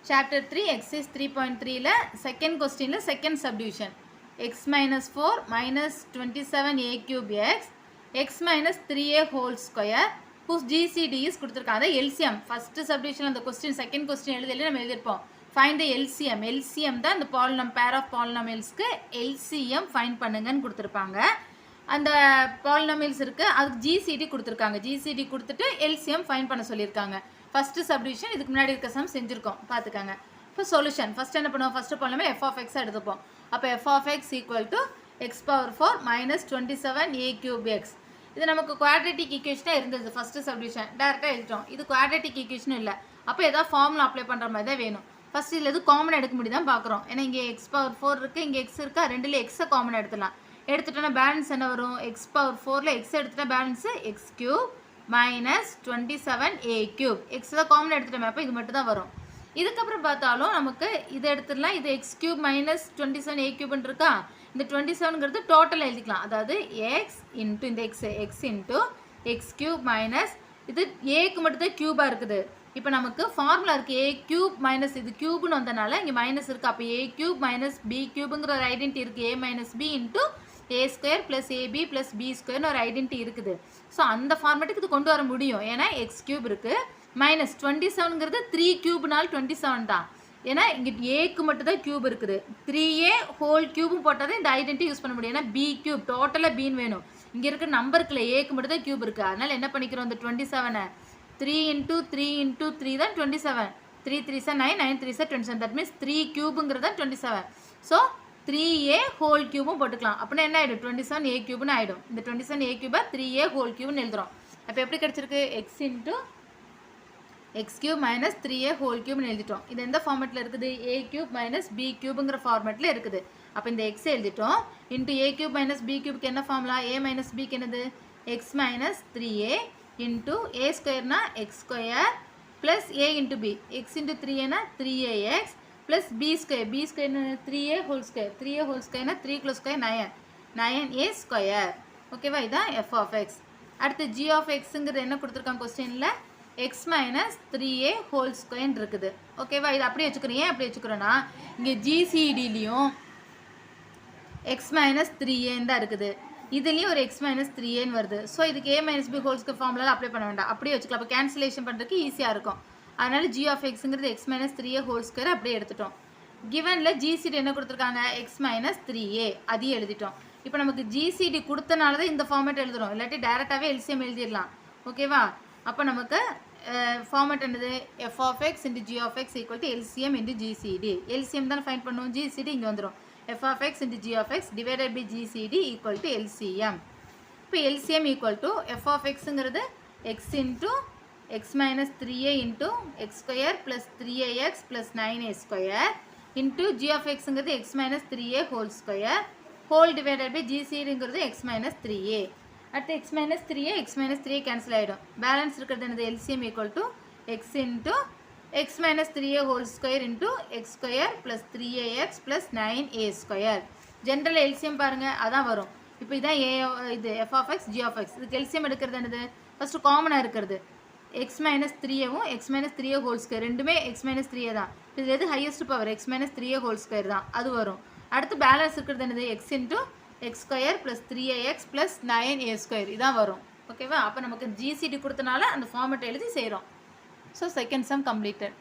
Chapter 3 exercise 3.3 second question second subdivision x minus 4 minus 27a cube x minus 3a whole square whose GCD is கொடுத்திருக்காங்க LCM first subdivision அந்த question second question எழுதல நம்ம எழுதிருப்போம் find the LCM தான் இந்த pair of polynomialsக்கு LCM find பண்ணுங்கன்னு கொடுத்திருப்பாங்க அந்த polynomials இருக்கு அதுக்கு GCD கொடுத்திருக்காங்க GCD கொடுத்துட்டு LCM find பண்ண சொல்லிருக்காங்க first subdivision இதுக்கு முன்னாடி இருக்க சம் செஞ்சிருக்கோம் பாத்துக்கங்க இப்போ சொல்யூஷன் ஃபர்ஸ்ட் என்ன பண்ணுவோம் first polynomial f of x எடுத்துப்போம் அப்ப f of x equal to x power 4 minus 27a cube x இது நமக்கு quadratic equation இருந்தது ஃபர்ஸ்ட் subdivision டைரக்டா எழுதிட்டோம் இது quadratic equation இல்ல அப்ப ஏதா ஃபார்முலா அப்ளை பண்ற மாதிரி தான் வேணும் ஃபர்ஸ்ட் இதுல எது காமன் எடுக்க முடியுதான் பார்க்கறோம் ஏனா இங்க x power 4 இருக்கு இங்க x இருக்கா ரெண்டுல x காமன் எடுத்துடலாம் எடுத்துட்டோம்னா பேலன்ஸ் என்ன வரும் x power 4 ல x எடுத்துட்டா balance x cube minus 27a cube x தான் காமன் எடுத்துட்டோம் அப்ப இது மட்டும் தான் வரும் இதுக்கு அப்புறம் பார்த்தாலும் நமக்கு இது எடுத்துடலாம் இது x cube minus 27a cube ன்னு இருக்கா இந்த 27 ங்கிறது டோட்டல் எழுதிக்கலாம் அதாவது x into இந்த x into x cube minus இது a க்கு மட்டும் தான் கியூபா இருக்குது இப்போ நமக்கு ஃபார்முலா இருக்கு a cube minus இது கியூப்னு வந்தனால இங்க மைனஸ் இருக்கு அப்ப a cube minus b cubeங்கற ஒரு ஐடென்டிட்டி இருக்கு a minus b into a square plus ab plus b square னு ஒரு ஐடென்டிட்டி இருக்குது சோ அந்த ஃபார்மட்டுக்கு இது கொண்டு வர முடியும் ஏனா x cube இருக்கு minus 27 ங்கிறது 3 கியூப்னால 27 தான் ஏனா இங்க a க்கு மட்டும் தான் கியூப் இருக்குது 3a ஹோல் கியூப் போட்டாலே இந்த ஐடென்டிட்டி யூஸ் பண்ண முடியும் ஏனா b கியூப் டோட்டலா b ன்னு வேணும் இங்க இருக்க நம்பருக்கு a க்கு மட்டும் தான் கியூப் இருக்கு அதனால என்ன பண்ணிக்கிறோம் இந்த 27 3 into 3 into 3 தான் 27 3 3 is 9 9 3 is 27 that means 3 கியூப்ங்கிறது 27 so 3a whole cube போட்டுக்கலாம் அப்பனா என்ன ஆயிடும் 27a cube னு ஆயிடும் இந்த 27a cube 3a whole cube னு எழுதுறோம் அப்ப எப்படி கிடைச்சிருக்கு x into x cube minus 3a whole cube னு எழுதிட்டோம் இது எந்த ஃபார்மட்ல இருக்குது a cube minus b cubeங்கற ஃபார்மட்ல இருக்குது அப்ப இந்த x எழுதிட்டோம் into a cube minus b cube க்கு என்ன ஃபார்முலா a minus b க்கு என்னது x minus 3a into a square னா x square plus a into b x into 3a னா 3ax plus b square னா 3a whole square னா 3 close square 9a square ஓகேவா இதான் f of x அடுத்து g of x ங்கிறது என்ன கொடுத்திருக்காங்க क्वेश्चनல x minus 3a whole square இருக்குது ஓகேவா இது அப்படியே வெச்சுக்கறேன் ஏன் அப்படியே வெச்சுக்கறேனா இங்க gcd லியும் x minus 3a தான் இருக்குது இதுலயும் ஒரு x minus 3a ன்னு வருது சோ இதுக்கு a minus b whole square ஃபார்முலால அப்ளை பண்ண வேண்டாம் அப்படியே வெச்சுக்கலாம் அப்ப கேன்சலேஷன் பண்றதுக்கு ஈஸியா இருக்கும் அதனால g of x ங்கிறது x minus 3a whole square அப்படியே எடுத்துட்டோம் givenல gcd என்ன கொடுத்திருக்காங்க x minus 3a அதி எழுதிட்டோம் இப்போ நமக்கு gcd கொடுத்தனால தான் இந்த ஃபார்மட் எழுதுறோம் இல்லாட்டி டைரக்டாவே LCM எழுதிரலாம் ஓகேவா அப்ப நமக்கு ஃபார்மட் என்னது f of x into g of x equal to LCM into GCD LCM தான் ஃபைண்ட் பண்ணுவோம் GCD இங்க வந்துரும் f of x into g of x divided by GCD equal to LCM இப்போ LCM equal to f of x ங்கிறது x into x minus 3a into x square plus 3ax plus 9a square into g of x ங்கிறது x minus 3a whole square whole divided by GCD ங்கிறது x minus 3a at x minus 3a x minus 3a cancel ஆயிடும் balance இருக்குது என்னது LCM equal to x into x minus 3a whole square into x square plus 3ax plus 9a square general LCM பாருங்க அதான் வரும் இப்போ இதான் இது f of x g of x இதுக்கு LCM எடுக்கிறது என்னது ஃபர்ஸ்ட் காமனா இருக்குது x minus 3a வும் x minus 3a whole square ரெண்டுமே x minus 3a தான் இதுல எது highest power x minus 3a whole square தான் அது வரும் அடுத்து பேலன்ஸ் இருக்குது என்னது x into x square plus 3ax plus 9a square இதான் வரும் ஓகேவா அப்ப நமக்கு GCD கொடுத்தனால அந்த ஃபார்மட் எழுதி செய்றோம் so second sum completed